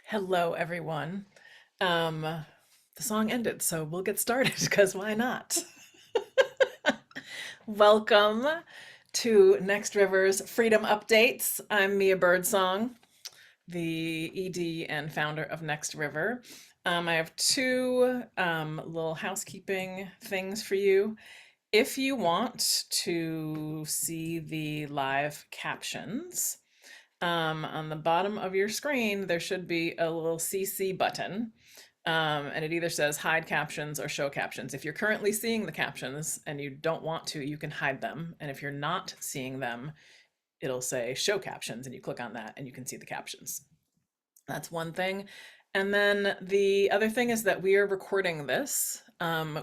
Hello, everyone. The song ended, so we'll get started because why not? Welcome to Next River's Freedom Updates. I'm Mia Birdsong, the ED and founder of Next River. I have two little housekeeping things for you. If you want to see the live captions, on the bottom of your screen, there should be a little CC button. And it either says hide captions or show captions. If you're currently seeing the captions and you don't want to, you can hide them. And if you're not seeing them, it'll say show captions and you click on that and you can see the captions. That's one thing. And then the other thing is that we are recording this.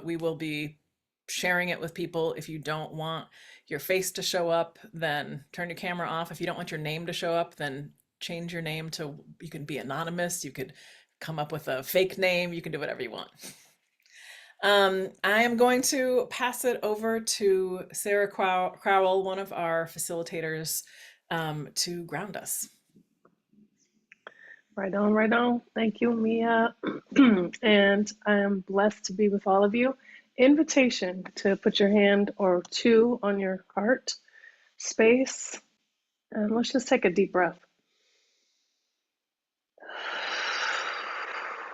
We will be sharing it with people. If you don't want your face to show up, then turn your camera off. If you don't want your name to show up, then change your name to, you can be anonymous. You could come up with a fake name. You can do whatever you want. I am going to pass it over to Sarah Crowell, one of our facilitators, to ground us. Right on, right on. Thank you, Mia. And I am blessed to be with all of you. Invitation to put your hand or two on your heart space. And let's just take a deep breath.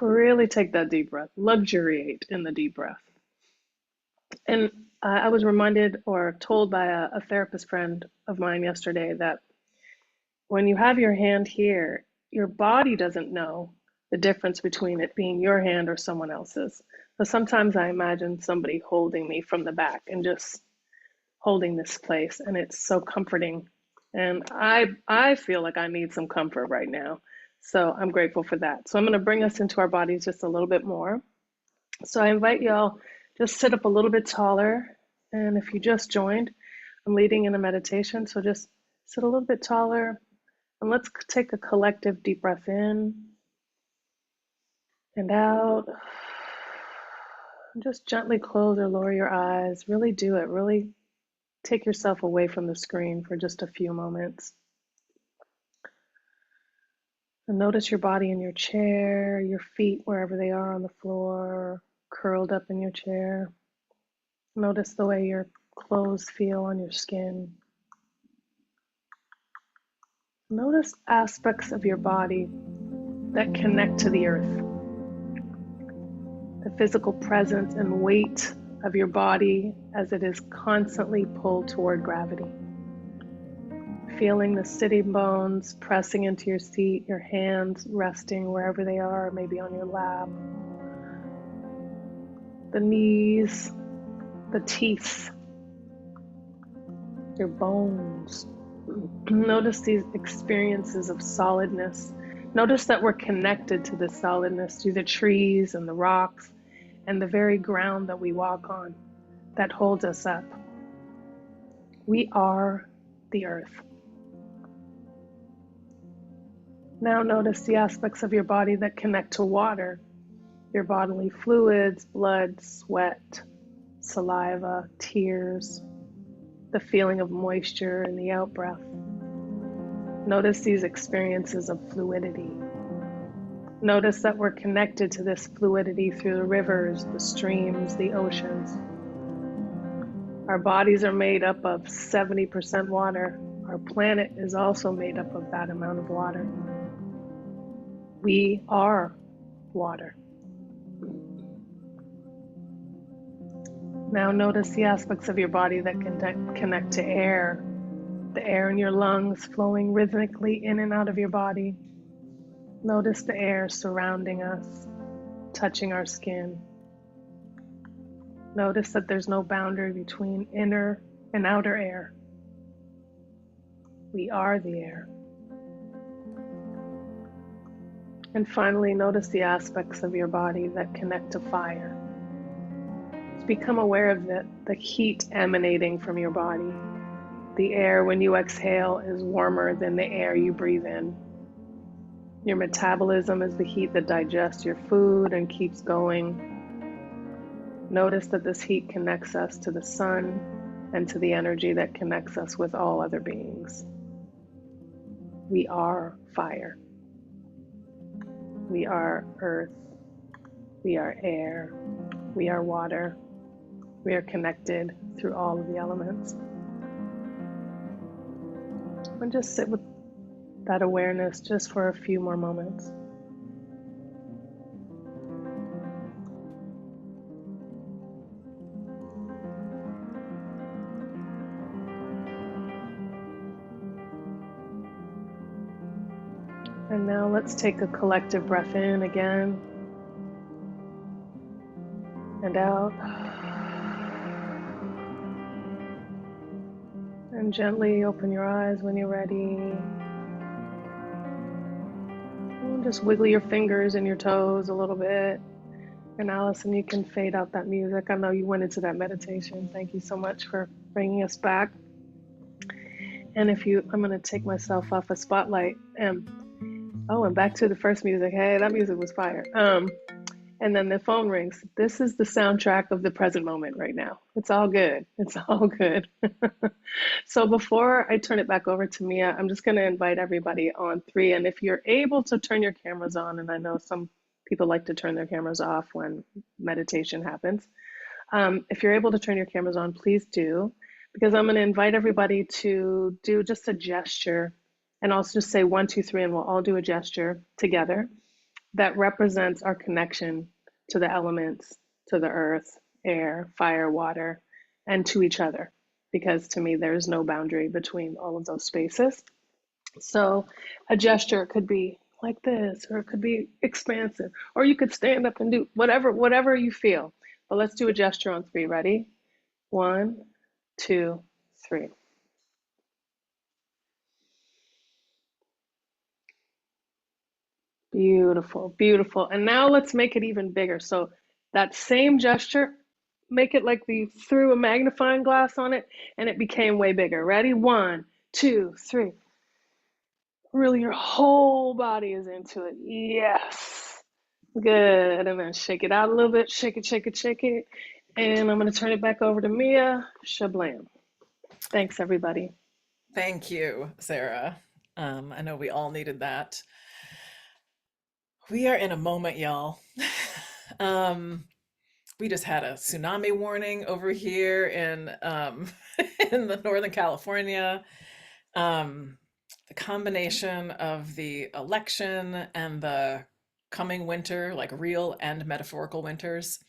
Really take that deep breath. Luxuriate in the deep breath. And I was reminded or told by a therapist friend of mine yesterday that when you have your hand here, your body doesn't know the difference between it being your hand or someone else's. So sometimes I imagine somebody holding me from the back and just holding this place, and it's so comforting. And I feel like I need some comfort right now. So I'm grateful for that. So I'm going to bring us into our bodies just a little bit more. So I invite y'all just sit up a little bit taller. And if you just joined, I'm leading in a meditation. So just sit a little bit taller. And let's take a collective deep breath in and out. And just gently close or lower your eyes. Really do it. Really take yourself away from the screen for just a few moments. And notice your body in your chair, your feet wherever they are on the floor, curled up in your chair. Notice the way your clothes feel on your skin. Notice aspects of your body that connect to the earth. The physical presence and weight of your body as it is constantly pulled toward gravity. Feeling the sitting bones pressing into your seat, your hands resting wherever they are, maybe on your lap. The knees, the teeth, your bones. Notice these experiences of solidness. Notice that we're connected to the solidness through the trees and the rocks and the very ground that we walk on that holds us up. We are the earth. Now notice the aspects of your body that connect to water, your bodily fluids, blood, sweat, saliva, tears, the feeling of moisture in the out-breath. Notice these experiences of fluidity. Notice that we're connected to this fluidity through the rivers, the streams, the oceans. Our bodies are made up of 70% water. Our planet is also made up of that amount of water. We are water. Now notice the aspects of your body that connect to air. The air in your lungs flowing rhythmically in and out of your body. Notice the air surrounding us, touching our skin. Notice that there's no boundary between inner and outer air. We are the air. And finally, notice the aspects of your body that connect to fire. Just become aware of the heat emanating from your body. The air when you exhale is warmer than the air you breathe in. Your metabolism is the heat that digests your food and keeps going. Notice that this heat connects us to the sun and to the energy that connects us with all other beings. We are fire. We are earth. We are air. We are water. We are connected through all of the elements. And just sit with that awareness just for a few more moments. And now let's take a collective breath in again and out. And gently open your eyes when you're ready. And just wiggle your fingers and your toes a little bit. And Allison, you can fade out that music. I know you went into that meditation. Thank you so much for bringing us back. And I'm going to take myself off a spotlight. And back to the first music. Hey, that music was fire. And then the phone rings. This is the soundtrack of the present moment right now. It's all good. It's all good. So before I turn it back over to Mia, I'm just going to invite everybody on 3. And if you're able to turn your cameras on, and I know some people like to turn their cameras off when meditation happens. If you're able to turn your cameras on, please do, because I'm going to invite everybody to do just a gesture. And I'll just say 1, 2, 3, and we'll all do a gesture together that represents our connection to the elements, to the earth, air, fire, water, and to each other. Because to me, there's no boundary between all of those spaces. So a gesture could be like this, or it could be expansive, or you could stand up and do whatever you feel. But let's do a gesture on 3. Ready? 1, 2, 3. Beautiful, beautiful. And now let's make it even bigger. So that same gesture, make it like we threw a magnifying glass on it and it became way bigger. Ready? 1, 2, 3. Really, your whole body is into it. Yes. Good. And then shake it out a little bit. Shake it, shake it, shake it. And I'm going to turn it back over to Mia. Shablam. Thanks, everybody. Thank you, Sarah. I know we all needed that. We are in a moment, y'all. um, we just had a tsunami warning over here in in the Northern California. Um, the combination of the election and the coming winter, like real and metaphorical winters,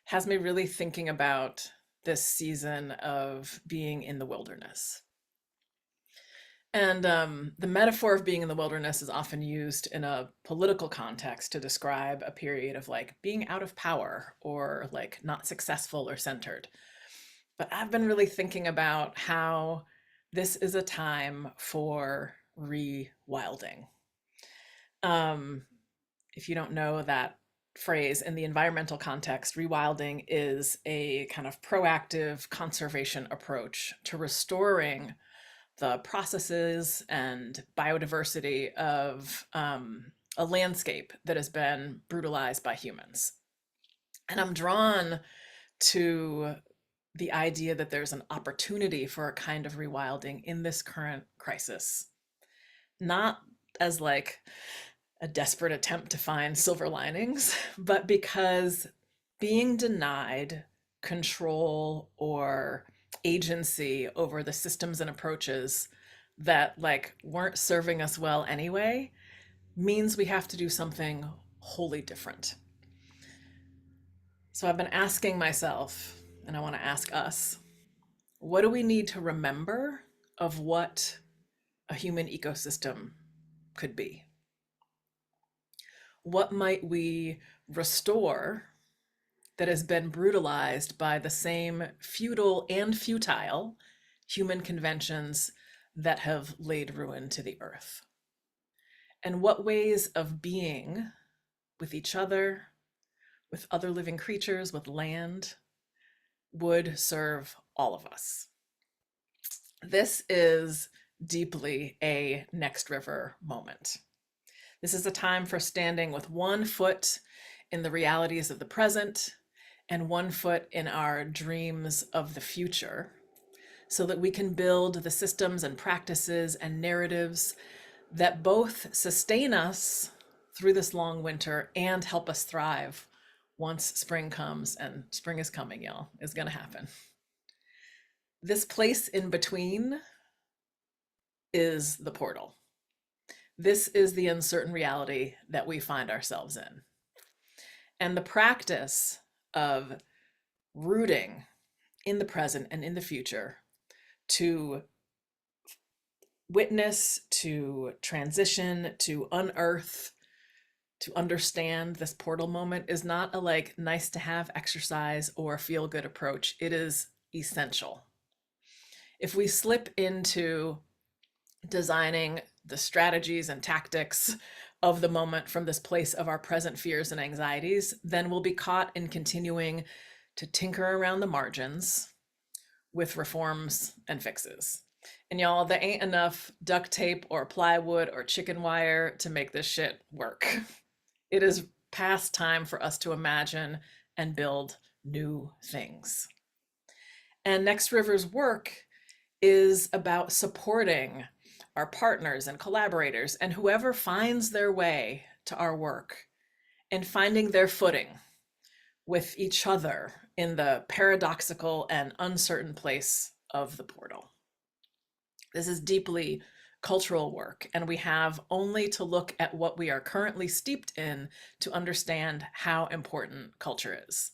has me really thinking about this season of being in the wilderness. And the metaphor of being in the wilderness is often used in a political context to describe a period of like being out of power or like not successful or centered. But I've been really thinking about how this is a time for rewilding. Um, if you don't know that phrase in the environmental context, rewilding is a kind of proactive conservation approach to restoring the processes and biodiversity of a landscape that has been brutalized by humans. And I'm drawn to the idea that there's an opportunity for a kind of rewilding in this current crisis, not as like a desperate attempt to find silver linings, but because being denied control or agency over the systems and approaches that like weren't serving us well anyway means we have to do something wholly different. So I've been asking myself, and I want to ask us, what do we need to remember of what a human ecosystem could be? What might we restore that has been brutalized by the same feudal and futile human conventions that have laid ruin to the earth? And what ways of being with each other, with other living creatures, with land, would serve all of us? This is deeply a Next River moment. This is a time for standing with one foot in the realities of the present and one foot in our dreams of the future, so that we can build the systems and practices and narratives that both sustain us through this long winter and help us thrive once spring comes, and spring is coming, y'all. It's going to happen. This place in between is the portal. This is the uncertain reality that we find ourselves in. And the practice of rooting in the present and in the future to witness, to transition, to unearth, to understand this portal moment is not a like nice to have exercise or feel good approach. It is essential. If we slip into designing the strategies and tactics of the moment from this place of our present fears and anxieties, then we'll be caught in continuing to tinker around the margins with reforms and fixes. And y'all, there ain't enough duct tape or plywood or chicken wire to make this shit work. It is past time for us to imagine and build new things. And Next River's work is about supporting our partners and collaborators and whoever finds their way to our work and finding their footing with each other in the paradoxical and uncertain place of the portal. This is deeply cultural work, and we have only to look at what we are currently steeped in to understand how important culture is.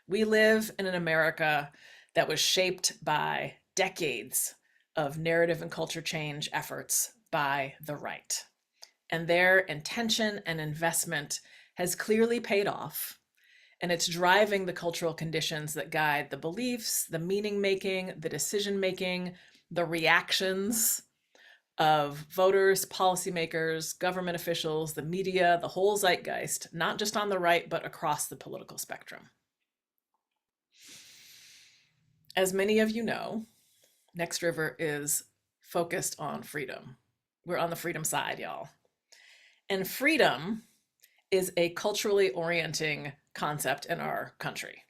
We live in an America that was shaped by decades of narrative and culture change efforts by the right. And their intention and investment has clearly paid off. And it's driving the cultural conditions that guide the beliefs, the meaning making, the decision making, the reactions of voters, policymakers, government officials, the media, the whole zeitgeist, not just on the right, but across the political spectrum. As many of you know, Next River is focused on freedom. We're on the freedom side, y'all. And freedom is a culturally orienting concept in our country.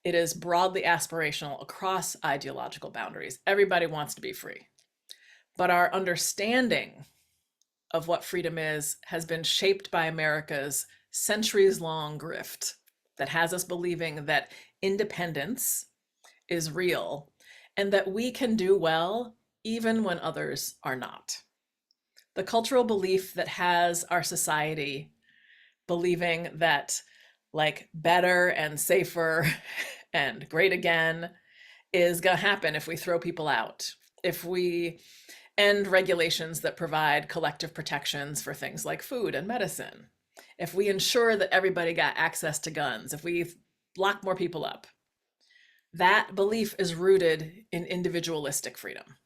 It is broadly aspirational across ideological boundaries. Everybody wants to be free. But our understanding of what freedom is has been shaped by America's centuries-long grift that has us believing that independence is real and that we can do well even when others are not. The cultural belief that has our society believing that like better and safer and great again is going to happen if we throw people out, if we end regulations that provide collective protections for things like food and medicine, if we ensure that everybody got access to guns, if we lock more people up. That belief is rooted in individualistic freedom.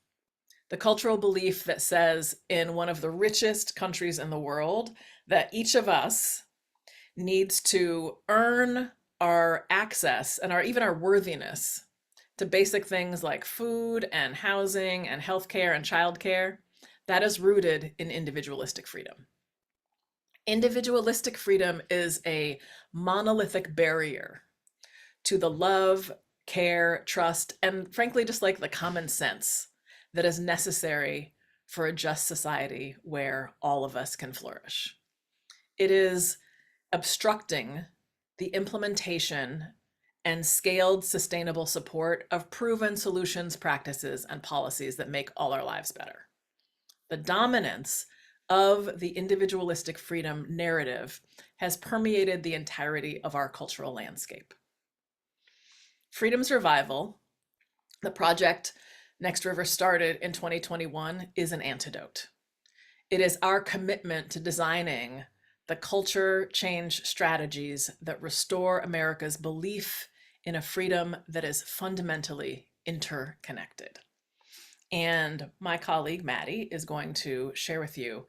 The cultural belief that says in one of the richest countries in the world that each of us needs to earn our access and even our worthiness to basic things like food and housing and healthcare and childcare, that is rooted in individualistic freedom. Individualistic freedom is a monolithic barrier to the love, care, trust, and frankly, just like the common sense that is necessary for a just society where all of us can flourish. It is obstructing the implementation and scaled sustainable support of proven solutions, practices, and policies that make all our lives better. The dominance of the individualistic freedom narrative has permeated the entirety of our cultural landscape. Freedom's Revival, the project Next River started in 2021, is an antidote. It is our commitment to designing the culture change strategies that restore America's belief in a freedom that is fundamentally interconnected. And my colleague, Maddie, is going to share with you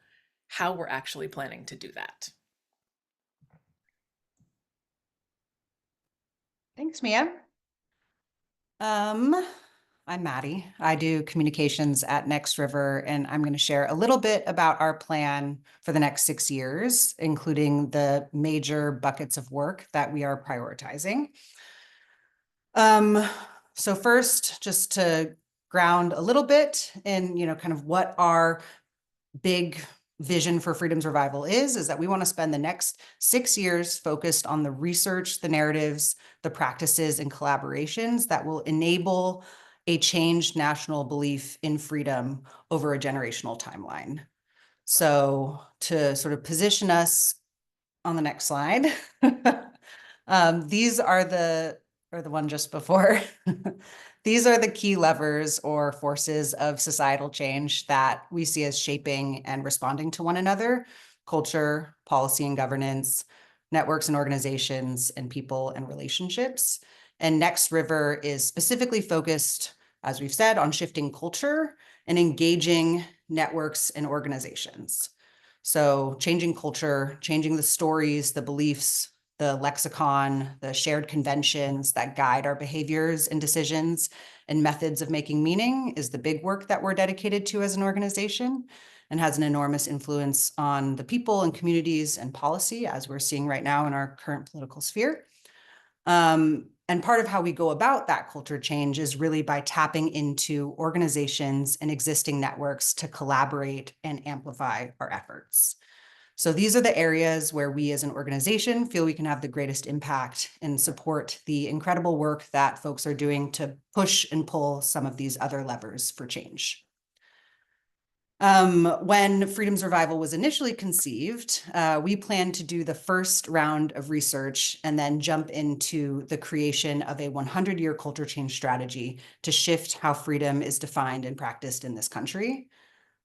how we're actually planning to do that. Thanks, Mia. I'm Maddie. I do communications at Next River, and I'm going to share a little bit about our plan for the next 6 years, including the major buckets of work that we are prioritizing. So first, just to ground a little bit in, kind of what our big vision for Freedom's Revival is that we want to spend the next 6 years focused on the research, the narratives, the practices, and collaborations that will enable a changed national belief in freedom over a generational timeline. So to sort of position us on the next slide, these are the one just before. These are the key levers or forces of societal change that we see as shaping and responding to one another: culture, policy and governance, networks and organizations, and people and relationships. And Next River is specifically focused, as we've said, on shifting culture and engaging networks and organizations. So changing culture, changing the stories, the beliefs, the lexicon, the shared conventions that guide our behaviors and decisions and methods of making meaning is the big work that we're dedicated to as an organization, and has an enormous influence on the people and communities and policy, as we're seeing right now in our current political sphere. And part of how we go about that culture change is really by tapping into organizations and existing networks to collaborate and amplify our efforts. So these are the areas where we as an organization feel we can have the greatest impact and support the incredible work that folks are doing to push and pull some of these other levers for change. When Freedom's Revival was initially conceived, we planned to do the first round of research and then jump into the creation of a 100-year culture change strategy to shift how freedom is defined and practiced in this country.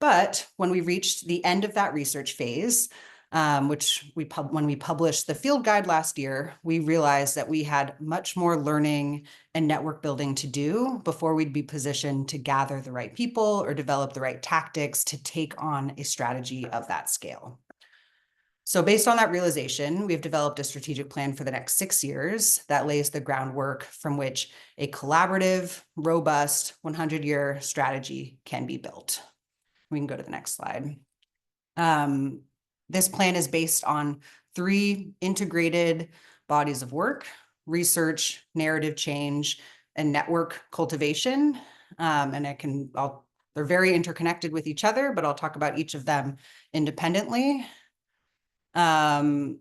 But when we reached the end of that research phase, when we published the field guide last year, we realized that we had much more learning and network building to do before we'd be positioned to gather the right people or develop the right tactics to take on a strategy of that scale. So based on that realization, we've developed a strategic plan for the next 6 years that lays the groundwork from which a collaborative, robust 100-year strategy can be built. We can go to the next slide. This plan is based on 3 integrated bodies of work: research, narrative change, and network cultivation. They're very interconnected with each other, but I'll talk about each of them independently. So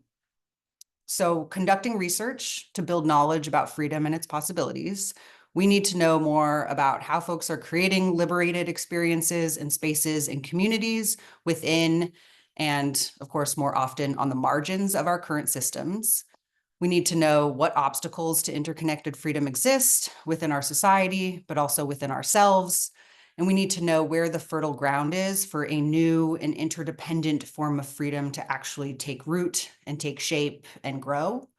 conducting research to build knowledge about freedom and its possibilities. We need to know more about how folks are creating liberated experiences and spaces and communities within, and of course, more often on the margins of our current systems. We need to know what obstacles to interconnected freedom exist within our society, but also within ourselves. And we need to know where the fertile ground is for a new and interdependent form of freedom to actually take root and take shape and grow.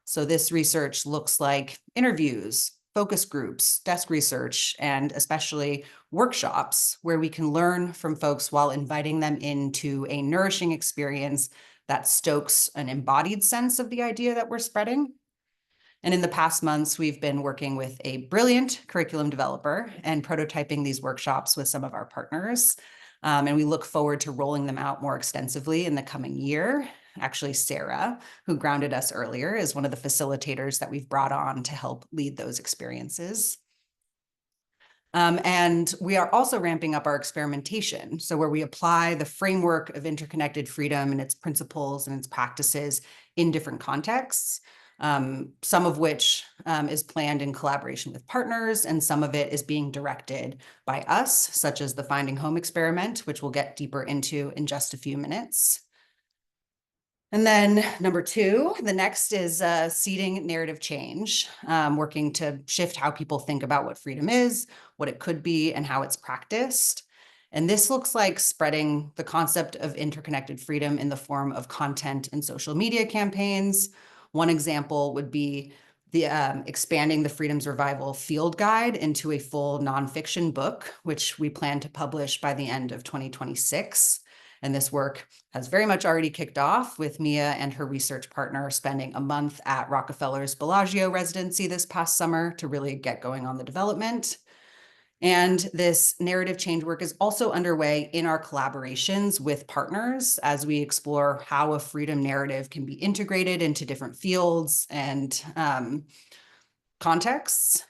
So this research looks like interviews, focus groups, desk research, and especially workshops where we can learn from folks while inviting them into a nourishing experience that stokes an embodied sense of the idea that we're spreading. And in the past months, we've been working with a brilliant curriculum developer and prototyping these workshops with some of our partners. And we look forward to rolling them out more extensively in the coming year. Actually, Sarah, who grounded us earlier, is one of the facilitators that we've brought on to help lead those experiences. And we are also ramping up our experimentation. So where we apply the framework of interconnected freedom and its principles and its practices in different contexts, some of which is planned in collaboration with partners, and some of it is being directed by us, such as the Finding Home experiment, which we'll get deeper into in just a few minutes. And then number 2, the next is seeding narrative change, working to shift how people think about what freedom is, what it could be, and how it's practiced. And this looks like spreading the concept of interconnected freedom in the form of content and social media campaigns. One example would be the expanding the Freedom's Revival field guide into a full nonfiction book, which we plan to publish by the end of 2026. And this work has very much already kicked off, with Mia and her research partner spending a month at Rockefeller's Bellagio residency this past summer to really get going on the development. And this narrative change work is also underway in our collaborations with partners as we explore how a freedom narrative can be integrated into different fields and contexts.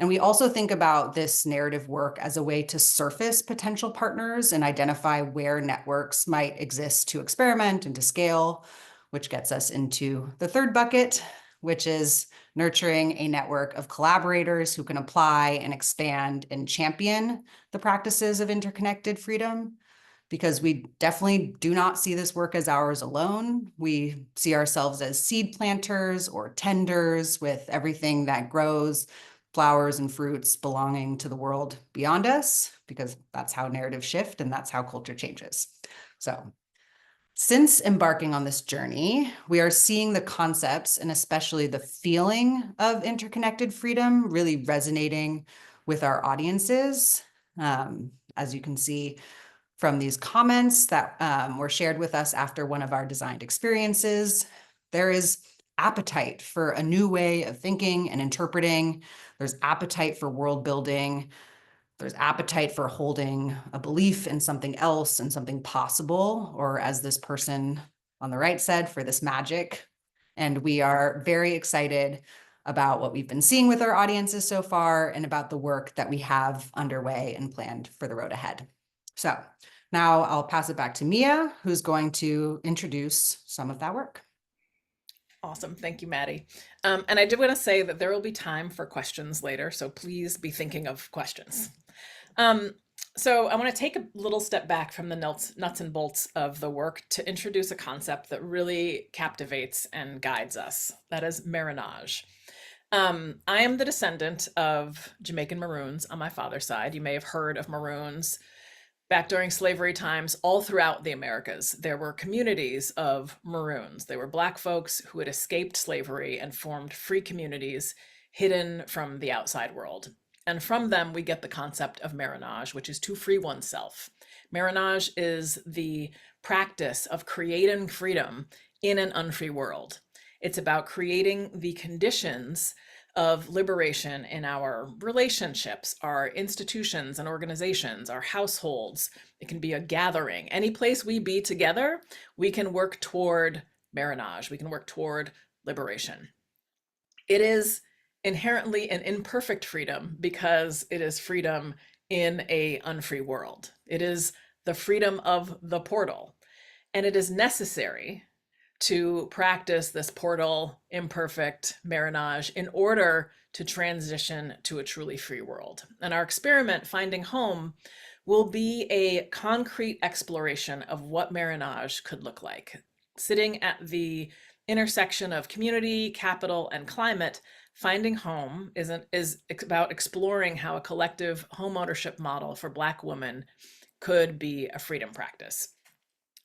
And we also think about this narrative work as a way to surface potential partners and identify where networks might exist to experiment and to scale, which gets us into the third bucket, which is nurturing a network of collaborators who can apply and expand and champion the practices of interconnected freedom. Because we definitely do not see this work as ours alone. We see ourselves as seed planters or tenders with everything that grows, flowers and fruits belonging to the world beyond us, because that's how narratives shift and that's how culture changes. So since embarking on this journey, we are seeing the concepts and especially the feeling of interconnected freedom really resonating with our audiences. As you can see from these comments that were shared with us after one of our designed experiences, there is appetite for a new way of thinking and interpreting. There's appetite for world building. There's appetite for holding a belief in something else and something possible, or as this person on the right said, for this magic. And we are very excited about what we've been seeing with our audiences so far and about the work that we have underway and planned for the road ahead. So now I'll pass it back to Mia, who's going to introduce some of that work. Awesome. Thank you, Maddie. And I did want to say that there will be time for questions later, so please be thinking of questions. So I want to take a little step back from the nuts and bolts of the work to introduce a concept that really captivates and guides us. That is marriage. I am the descendant of Jamaican Maroons on my father's side. You may have heard of Maroons. Back during slavery times, all throughout the Americas, there were communities of Maroons. They were Black folks who had escaped slavery and formed free communities hidden from the outside world. And from them, we get the concept of marriage, which is to free oneself. Marriage is the practice of creating freedom in an unfree world. It's about creating the conditions of liberation in our relationships, our institutions and organizations, our households. It can be a gathering. Any place we be together, we can work toward marriage. We can work toward liberation. It is inherently an imperfect freedom because it is freedom in an unfree world. It is the freedom of the portal, and it is necessary to practice this portal, imperfect marriage in order to transition to a truly free world. And our experiment, Finding Home, will be a concrete exploration of what marriage could look like. Sitting at the intersection of community, capital, and climate, Finding Home is about exploring how a collective home ownership model for Black women could be a freedom practice.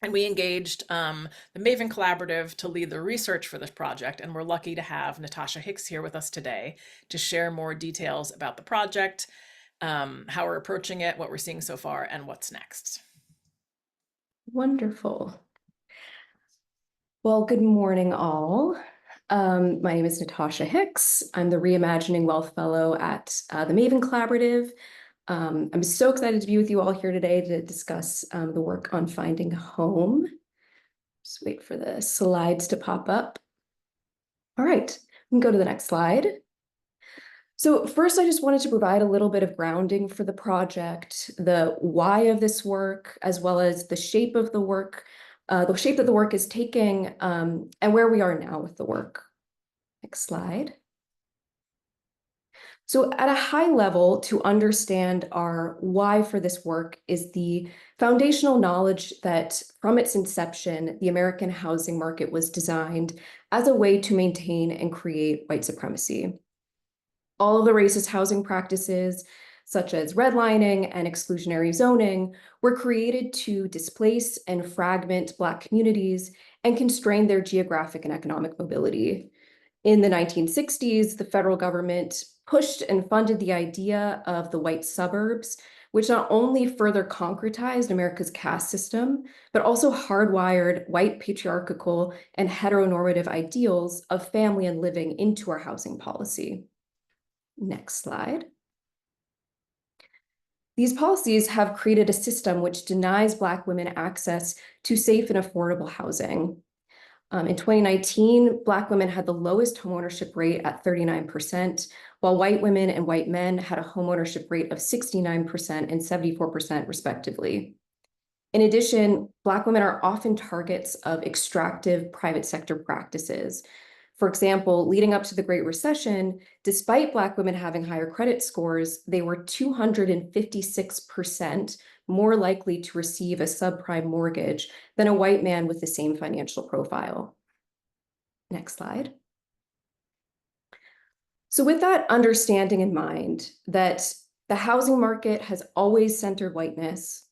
And we engaged the Maven Collaborative to lead the research for this project, and we're lucky to have Natasha Hicks here with us today to share more details about the project, how we're approaching it, what we're seeing so far, and what's next. Wonderful. Well, good morning, all. My name is Natasha Hicks. I'm the Reimagining Wealth Fellow at the Maven Collaborative. I'm so excited to be with you all here today to discuss the work on Finding Home. Just wait for the slides to pop up. All right, we can go to the next slide. So first, I just wanted to provide a little bit of grounding for the project, the why of this work, as well as the shape of the work, the shape that the work is taking, and where we are now with the work. Next slide. So at a high level, to understand our why for this work is the foundational knowledge that from its inception, the American housing market was designed as a way to maintain and create white supremacy. All of the racist housing practices, such as redlining and exclusionary zoning, were created to displace and fragment Black communities and constrain their geographic and economic mobility. In the 1960s, the federal government pushed and funded the idea of the white suburbs, which not only further concretized America's caste system, but also hardwired white patriarchal and heteronormative ideals of family and living into our housing policy. Next slide. These policies have created a system which denies Black women access to safe and affordable housing. In 2019, Black women had the lowest homeownership rate at 39%, while white women and white men had a homeownership rate of 69% and 74% respectively. In addition, Black women are often targets of extractive private sector practices. For example, leading up to the Great Recession, despite Black women having higher credit scores, they were 256% more likely to receive a subprime mortgage than a white man with the same financial profile. Next slide. So with that understanding in mind, that the housing market has always centered whiteness,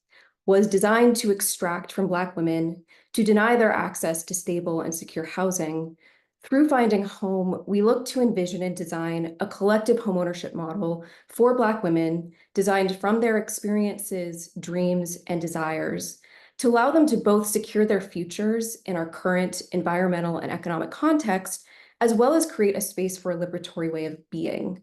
was designed to extract from Black women, to deny their access to stable and secure housing, through Finding Home, we look to envision and design a collective homeownership model for Black women designed from their experiences, dreams, and desires to allow them to both secure their futures in our current environmental and economic context, as well as create a space for a liberatory way of being.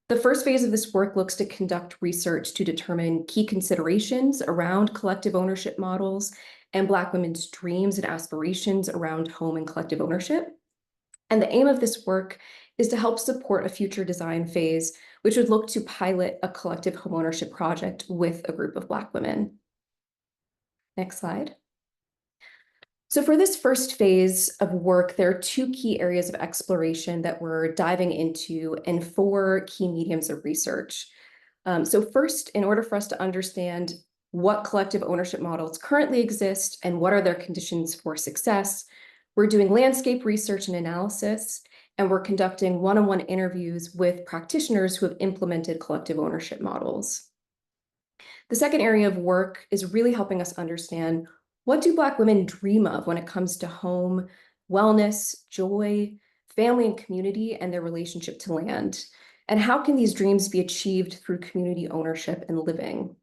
The first phase of this work looks to conduct research to determine key considerations around collective ownership models and Black women's dreams and aspirations around home and collective ownership. And the aim of this work is to help support a future design phase, which would look to pilot a collective homeownership project with a group of Black women. Next slide. So for this first phase of work, there are two key areas of exploration that we're diving into and four key mediums of research. So first, in order for us to understand what collective ownership models currently exist and what are their conditions for success, we're doing landscape research and analysis, and we're conducting one-on-one interviews with practitioners who have implemented collective ownership models. The second area of work is really helping us understand, what do Black women dream of when it comes to home, wellness, joy, family and community, and their relationship to land? And how can these dreams be achieved through community ownership and living?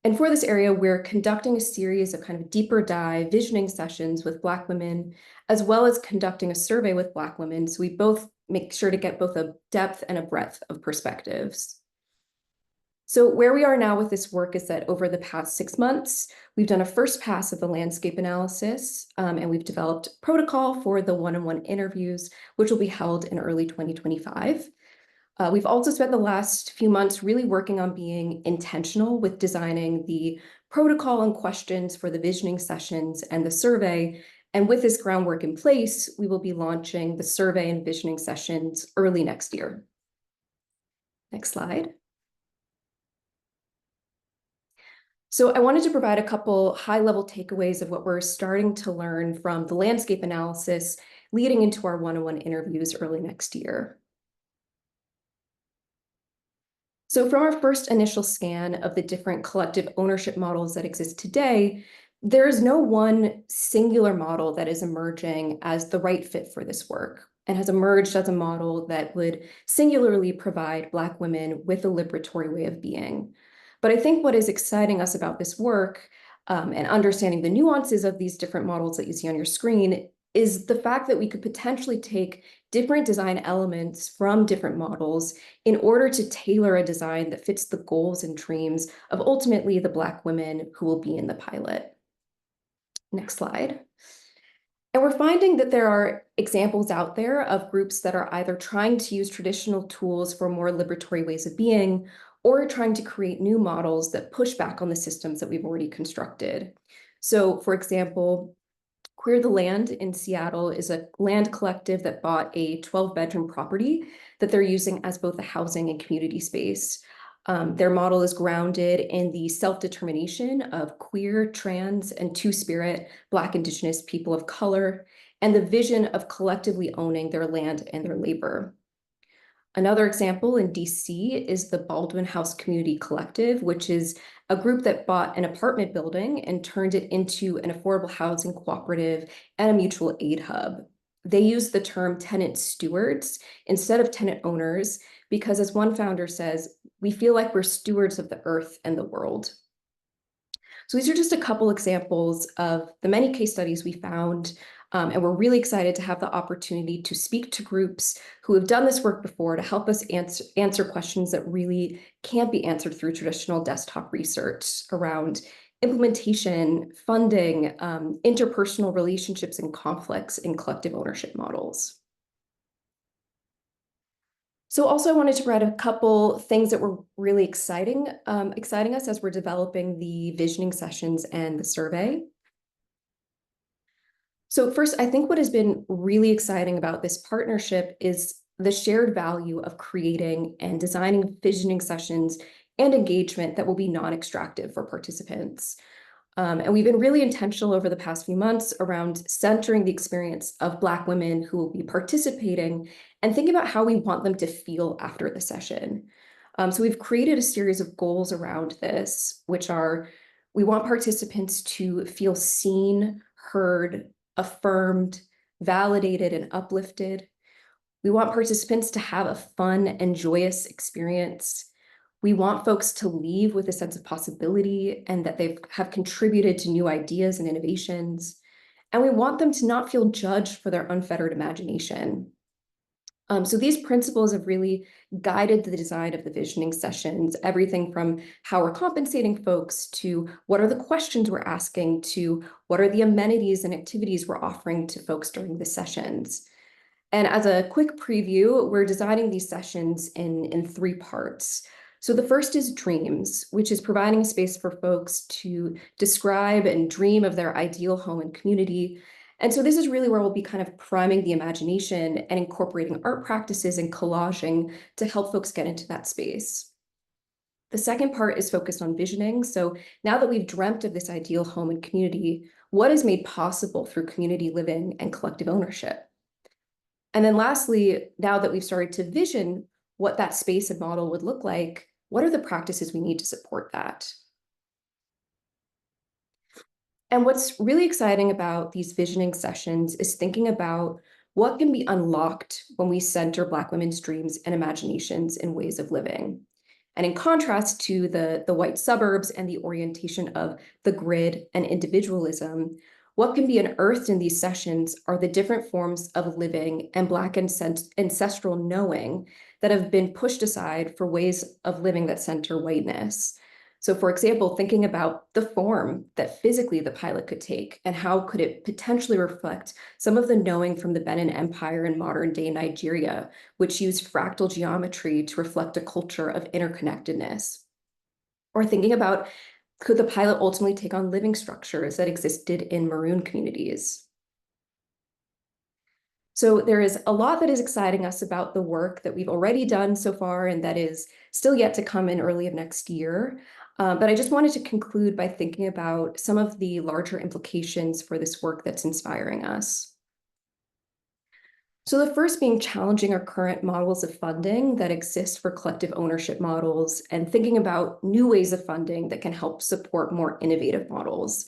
And for this area, we're conducting a series of kind of deeper dive visioning sessions with Black women, as well as conducting a survey with Black women. So we both make sure to get both a depth and a breadth of perspectives. So where we are now with this work is that over the past 6 months, we've done a first pass of the landscape analysis, and we've developed protocol for the one-on-one interviews, which will be held in early 2025. We've also spent the last few months really working on being intentional with designing the protocol and questions for the visioning sessions and the survey. And with this groundwork in place, we will be launching the survey and visioning sessions early next year. Next slide. So I wanted to provide a couple high-level takeaways of what we're starting to learn from the landscape analysis leading into our one-on-one interviews early next year. So from our first initial scan of the different collective ownership models that exist today, there is no one singular model that is emerging as the right fit for this work and has emerged as a model that would singularly provide Black women with a liberatory way of being. But I think what is exciting us about this work and understanding the nuances of these different models that you see on your screen is the fact that we could potentially take different design elements from different models in order to tailor a design that fits the goals and dreams of ultimately the Black women who will be in the pilot. Next slide. And we're finding that there are examples out there of groups that are either trying to use traditional tools for more liberatory ways of being, or trying to create new models that push back on the systems that we've already constructed. So, for example, Queer the Land in Seattle is a land collective that bought a 12-bedroom property that they're using as both a housing and community space. Their model is grounded in the self-determination of queer, trans, and two-spirit Black, Indigenous people of color, and the vision of collectively owning their land and their labor. Another example in DC is the Baldwin House Community Collective, which is a group that bought an apartment building and turned it into an affordable housing cooperative and a mutual aid hub. They use the term tenant stewards instead of tenant owners because, as one founder says, we feel like we're stewards of the earth and the world. So these are just a couple examples of the many case studies we found. And we're really excited to have the opportunity to speak to groups who have done this work before to help us answer questions that really can't be answered through traditional desktop research around implementation, funding, interpersonal relationships and conflicts in collective ownership models. So also I wanted to write a couple things that were really exciting us as we're developing the visioning sessions and the survey. So first, I think what has been really exciting about this partnership is the shared value of creating and designing visioning sessions and engagement that will be non-extractive for participants. And we've been really intentional over the past few months around centering the experience of Black women who will be participating and thinking about how we want them to feel after the session. So we've created a series of goals around this, which are, we want participants to feel seen, heard, affirmed, validated, and uplifted. We want participants to have a fun and joyous experience. We want folks to leave with a sense of possibility and that they have contributed to new ideas and innovations. And we want them to not feel judged for their unfettered imagination. So these principles have really guided the design of the visioning sessions, everything from how we're compensating folks to what are the questions we're asking to what are the amenities and activities we're offering to folks during the sessions. And as a quick preview, we're designing these sessions in 3 parts. So the first is dreams, which is providing a space for folks to describe and dream of their ideal home and community. And so this is really where we'll be kind of priming the imagination and incorporating art practices and collaging to help folks get into that space. The second part is focused on visioning. So now that we've dreamt of this ideal home and community, what is made possible through community living and collective ownership? And then lastly, now that we've started to vision what that space and model would look like, what are the practices we need to support that? And what's really exciting about these visioning sessions is thinking about what can be unlocked when we center Black women's dreams and imaginations in ways of living. And in contrast to the white suburbs and the orientation of the grid and individualism, what can be unearthed in these sessions are the different forms of living and Black ancestral knowing that have been pushed aside for ways of living that center whiteness. So for example, thinking about the form that physically the pilot could take and how could it potentially reflect some of the knowing from the Benin Empire in modern day Nigeria, which used fractal geometry to reflect a culture of interconnectedness. Or thinking about, could the pilot ultimately take on living structures that existed in maroon communities? So there is a lot that is exciting us about the work that we've already done so far and that is still yet to come in early of next year. But I just wanted to conclude by thinking about some of the larger implications for this work that's inspiring us. So the first being challenging our current models of funding that exist for collective ownership models and thinking about new ways of funding that can help support more innovative models.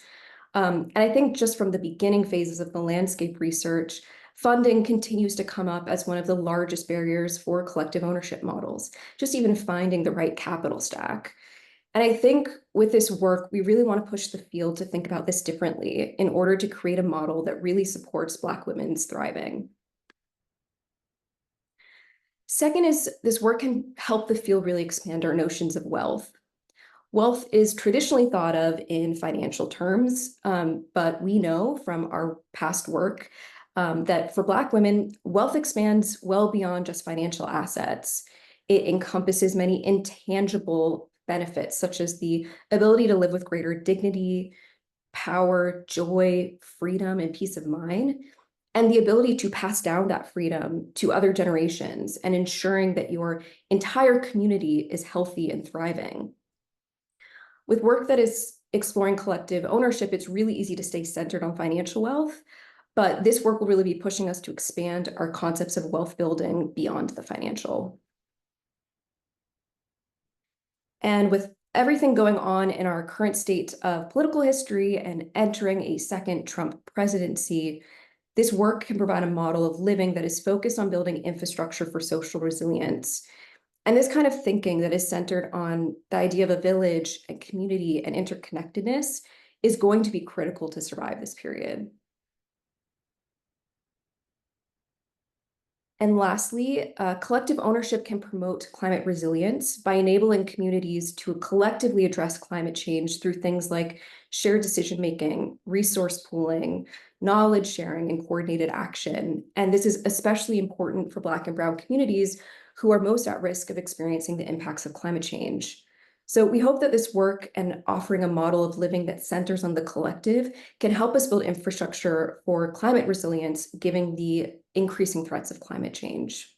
And I think just from the beginning phases of the landscape research, funding continues to come up as one of the largest barriers for collective ownership models, just even finding the right capital stack. And I think with this work, we really want to push the field to think about this differently in order to create a model that really supports Black women's thriving. Second is this work can help the field really expand our notions of wealth. Wealth is traditionally thought of in financial terms, but we know from our past work that for Black women, wealth expands well beyond just financial assets. It encompasses many intangible benefits, such as the ability to live with greater dignity, power, joy, freedom, and peace of mind, and the ability to pass down that freedom to other generations and ensuring that your entire community is healthy and thriving. With work that is exploring collective ownership, it's really easy to stay centered on financial wealth, but this work will really be pushing us to expand our concepts of wealth building beyond the financial. And with everything going on in our current state of political history and entering a second Trump presidency, this work can provide a model of living that is focused on building infrastructure for social resilience. And this kind of thinking that is centered on the idea of a village and community and interconnectedness is going to be critical to survive this period. And lastly, collective ownership can promote climate resilience by enabling communities to collectively address climate change through things like shared decision-making, resource pooling, knowledge sharing, and coordinated action. And this is especially important for Black and Brown communities who are most at risk of experiencing the impacts of climate change. So we hope that this work and offering a model of living that centers on the collective can help us build infrastructure for climate resilience, given the increasing threats of climate change.